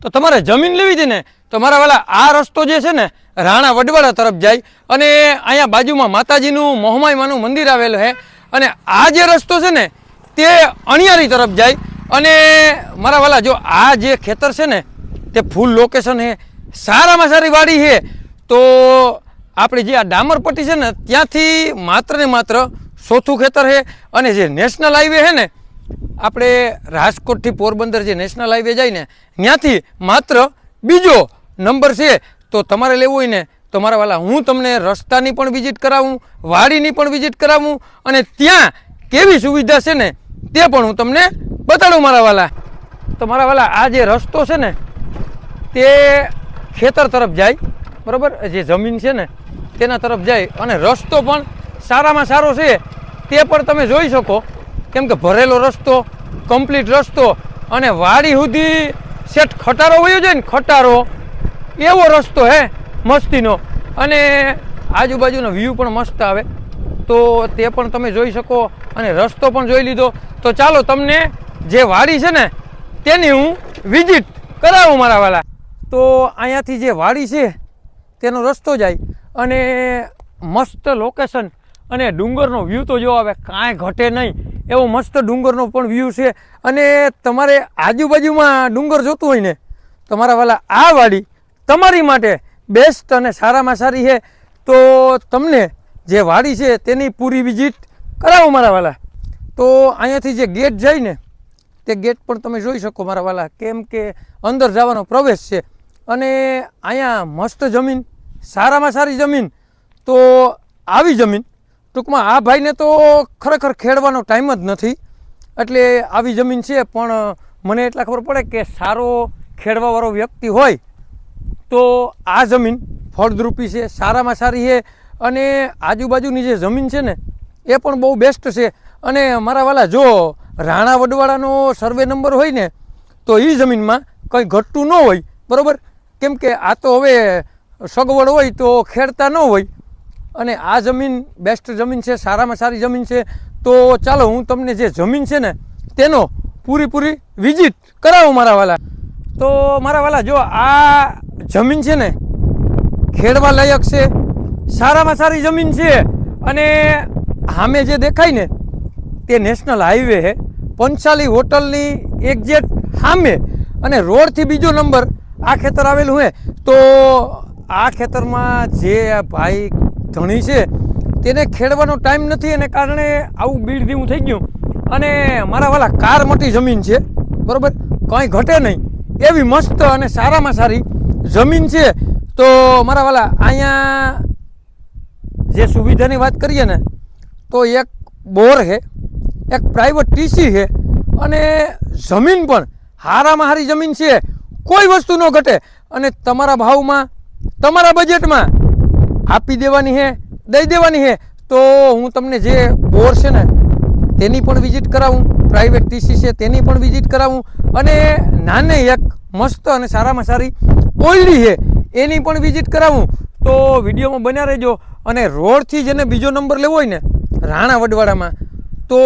તો તમારે જમીન લેવી છે ને તો મારા વાલા આ રસ્તો જે છે ને રાણા વડવાડા તરફ જાય અને અહીંયા બાજુમાં માતાજીનું મોહમાઈમાનું મંદિર આવેલું છે અને આ જે રસ્તો છે ને તે અણિયારી તરફ જાય અને મારા વાલા જો આ જે ખેતર છે ને તે ફૂલ લોકેશન છે, સારામાં સારી વાડી છે. તો આપણે જે આ ડામરપટ્ટી છે ને ત્યાંથી માત્ર ને માત્ર ચોથું ખેતર છે અને જે નેશનલ હાઈવે છે ને આપણે રાજકોટથી પોરબંદર જે નેશનલ હાઈવે જાય ને ત્યાંથી માત્ર બીજો નંબર છે. તો તમારે લેવું હોય ને તો મારા વાલા હું તમને રસ્તાની પણ વિઝિટ કરાવું, વાડીની પણ વિઝિટ કરાવું અને ત્યાં કેવી સુવિધા છે ને તે પણ હું તમને બતાડું મારા વાલા. તો મારા વાલા આ જે રસ્તો છે ને તે ખેતર તરફ જાય, બરાબર, જે જમીન છે ને તેના તરફ જાય અને રસ્તો પણ સારામાં સારો છે તે પણ તમે જોઈ શકો, કેમ કે ભરેલો રસ્તો, કમ્પ્લીટ રસ્તો અને વાડી સુધી સેટ ખટારો વયો જાય ને ખટારો એવો રસ્તો હે મસ્તીનો અને આજુબાજુનો વ્યૂ પણ મસ્ત આવે. તો તે પણ તમે જોઈ શકો અને રસ્તો પણ જોઈ લીધો. તો ચાલો તમને જે વાડી છે ને તેની હું વિઝિટ કરાવું મારા વાલા. તો અહીંયાથી જે વાડી છે તેનો રસ્તો જાય અને મસ્ત લોકેશન અને ડુંગરનો વ્યૂ તો જો આવે કાંઈ ઘટે નહીં એવો મસ્ત ડુંગરનો પણ વ્યૂ છે. અને તમારે આજુબાજુમાં ડુંગર જોતું હોય ને તો મારા વાલા આ વાડી તમારી માટે બેસ્ટ અને સારામાં સારી છે. તો તમને જે વાડી છે તેની પૂરી વિઝિટ કરાવો મારા વાલા. તો અહીંયાથી જે ગેટ જાય ને તે ગેટ પણ તમે જોઈ શકો મારા વાલા, કેમ કે અંદર જવાનો પ્રવેશ છે અને અહીંયા મસ્ત જમીન, સારામાં સારી જમીન. તો આવી જમીન ટૂંકમાં આ ભાઈને તો ખરેખર ખેડવાનો ટાઈમ જ નથી એટલે આવી જમીન છે, પણ મને એટલા ખબર પડે કે સારો ખેડવાવાળો વ્યક્તિ હોય તો આ જમીન ફળદ્રુપી છે, સારામાં સારી છે અને આજુબાજુની જે જમીન છે ને એ પણ બહુ બેસ્ટ છે. અને મારા વાલા જો રાણા વડવાડાનો સર્વે નંબર હોય ને તો એ જમીનમાં કંઈ ઘટતું ન હોય, બરાબર, કેમ કે આ તો હવે સગવડ હોય તો ખેડતા ન હોય અને આ જમીન બેસ્ટ જમીન છે, સારામાં સારી જમીન છે. તો ચાલો હું તમને જે જમીન છે ને તેનો પૂરી વિઝિટ કરાવું મારા વાલા. તો મારા વાલા જો આ જમીન છે ને ખેડવા લાયક છે, સારામાં સારી જમીન છે અને સામે જે દેખાય ને તે નેશનલ હાઈવે છે, પંચાલી હોટલની એક્ઝેક્ટ સામે અને રોડથી બીજો નંબર આ ખેતર આવેલું છે. તો આ ખેતરમાં જે ભાઈ ધણી છે તેને ખેડવાનો ટાઈમ નથી એને કારણે આવું બીડ ધીમું થઈ ગયું અને મારા વાલા કાર મોટી જમીન છે, બરાબર, કંઈ ઘટે નહીં એવી મસ્ત અને સારામાં સારી જમીન છે. તો મારા વાલા અહીંયા જે સુવિધાની વાત કરીએ ને તો એક બોર છે, એક પ્રાઇવેટ ટીસી છે અને જમીન પણ સારામાં સારી જમીન છે, કોઈ વસ્તુ ન ઘટે અને તમારા ભાવમાં તમારા બજેટમાં આપી દેવાની છે, દઈ દેવાની છે. તો હું તમને જે બોર છે ને તેની પણ વિઝિટ કરાવું, પ્રાઇવેટ ટીસી છે તેની પણ વિઝિટ કરાવું અને નાને એક મસ્ત અને સારામાં સારી ઓયડી છે એની પણ વિઝિટ કરાવું. તો વિડીયોમાં બન્યા રહેજો અને રોડથી જેને બીજો નંબર લેવો હોય ને રાણા વડવાડામાં તો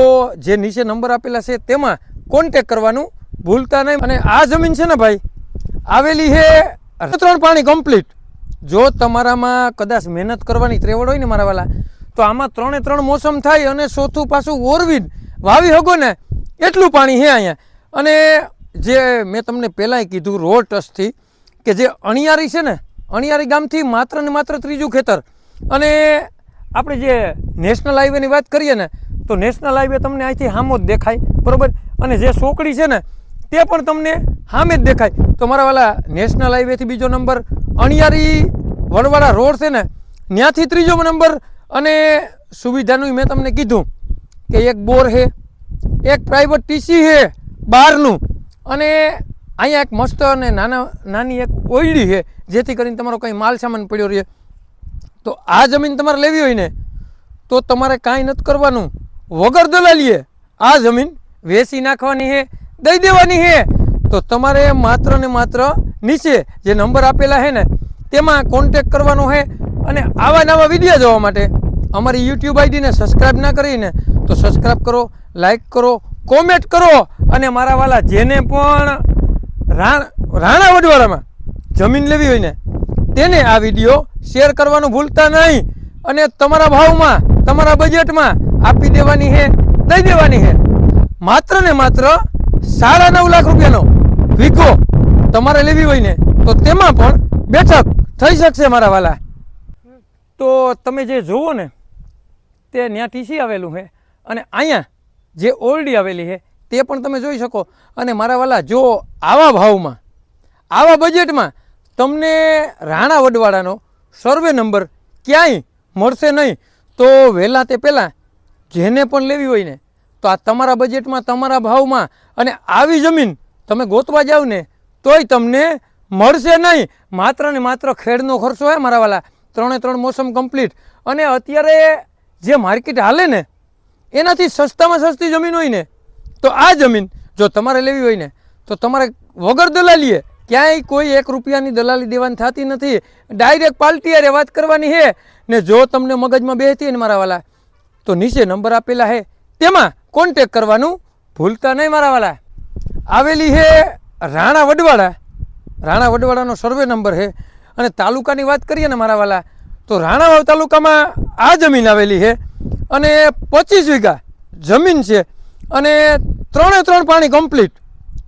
જે નીચે નંબર આપેલા છે તેમાં કોન્ટેક કરવાનું ભૂલતા નહીં. અને આ જમીન છે ને ભાઈ આવેલી છે 3 પાણી કમ્પ્લીટ. જો તમારામાં કદાચ મહેનત કરવાની ત્રેવડ હોય ને મારા વાલા તો આમાં 3 મોસમ થાય અને ચોથું પાછું ઓરવીન વાવી શકો ને એટલું પાણી છે અહીંયા. અને જે મેં તમને પહેલાંય કીધું રોડ ટચથી કે જે અણિયારી છે ને અણિયારી ગામથી માત્ર ને માત્ર ત્રીજું ખેતર. અને આપણે જે નેશનલ હાઈવેની વાત કરીએ ને તો નેશનલ હાઈવે તમને અહીંથી સામો જ દેખાય, બરાબર, અને જે સોકડી છે ને તે પણ તમને સામે જ દેખાય. તો મારા વાલા નેશનલ હાઈવેથી બીજો નંબર, અણિયારી વડવાડા રોડ છે ને ત્યાંથી ત્રીજો નંબર અને સુવિધાનું મેં તમને કીધું કે એક બોર છે, એક પ્રાઇવેટ ટીસી છે બહારનું અને અહીંયા એક મસ્ત અને નાની એક ઓયડી છે જેથી કરીને તમારો કંઈ માલ સામાન પડ્યો રહે. તો આ જમીન તમારે લેવી હોય ને તો તમારે કાંઈ નથી કરવાનું, વગર દલાલીએ આ જમીન વેચી નાખવાની છે, દઈ દેવાની છે. તો તમારે માત્ર ને માત્ર નીચે જે નંબર આપેલા છે ને તેમાં કોન્ટેક કરવાનો છે. અને આવા નવા વિડીયો જોવા માટે અમારી યુટ્યુબ આઈડીને સબસ્ક્રાઈબ ના કરીને તો સબસ્ક્રાઈબ કરો, લાઈક કરો, કોમેન્ટ કરો. અને મારા વાલા જેને પણ રાણા વડવાળામાં જમીન લેવી હોય ને તેને આ વિડીયો શેર કરવાનું ભૂલતા નહીં. અને તમારા ભાવમાં તમારા બજેટમાં આપી દેવાની છે, દઈ દેવાની છે. માત્ર ને માત્ર 9.5 લાખ રૂપિયાનો વીઘો તમારે લેવી હોય ને તો તેમાં પણ બેઠક થઈ શકશે મારા વાલા. તો તમે જે જુઓ ને તે ત્યાં ટીસી આવેલું છે અને અહીંયા જે ઓરડી આવેલી છે તે પણ તમે જોઈ શકો. અને મારા વાલા જો આવા ભાવમાં આવા બજેટમાં તમને રાણા વડવાળાનો સર્વે નંબર ક્યાંય મળશે નહીં. તો વહેલા તે પહેલાં જેને પણ લેવી હોય ને તો આ તમારા બજેટમાં તમારા ભાવમાં અને આવી જમીન તમે ગોતવા જાવ ને તોય તમને મળશે નહીં. માત્ર ને માત્ર ખેડનો ખર્ચો હે મારા વાલા. 3 મોસમ કમ્પ્લીટ. અને અત્યારે જે માર્કેટ હાલે ને એનાથી સસ્તામાં સસ્તી જમીન હોય ને તો આ જમીન જો તમારે લેવી હોય ને તો તમારે વગર દલાલીએ ક્યાંય કોઈ 1 રૂપિયાની દલાલી દેવાની થતી નથી. ડાયરેક્ટ પાલટીયારે વાત કરવાની છે. ને જો તમને મગજમાં બેસતી ને મારા વાલા તો નીચે નંબર આપેલા છે તેમાં કોન્ટેક કરવાનું ભૂલતા નહીં મારા વાલા. આવેલી છે રાણા વડવાળા. રાણા વડવાળાનો સર્વે નંબર છે. અને તાલુકાની વાત કરીએ ને મારા વાલા તો રાણાવાવ તાલુકામાં આ જમીન આવેલી છે અને 25 વીઘા જમીન છે અને 3 પાણી કમ્પ્લીટ.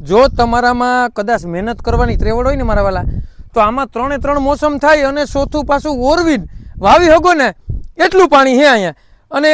જો તમારામાં કદાચ મહેનત કરવાની ત્રેવડ હોય ને મારા વાલા તો આમાં 3 મોસમ થાય અને ચોથું પાછું ઓરવીન વાવી શકો ને એટલું પાણી છે અહીંયા. અને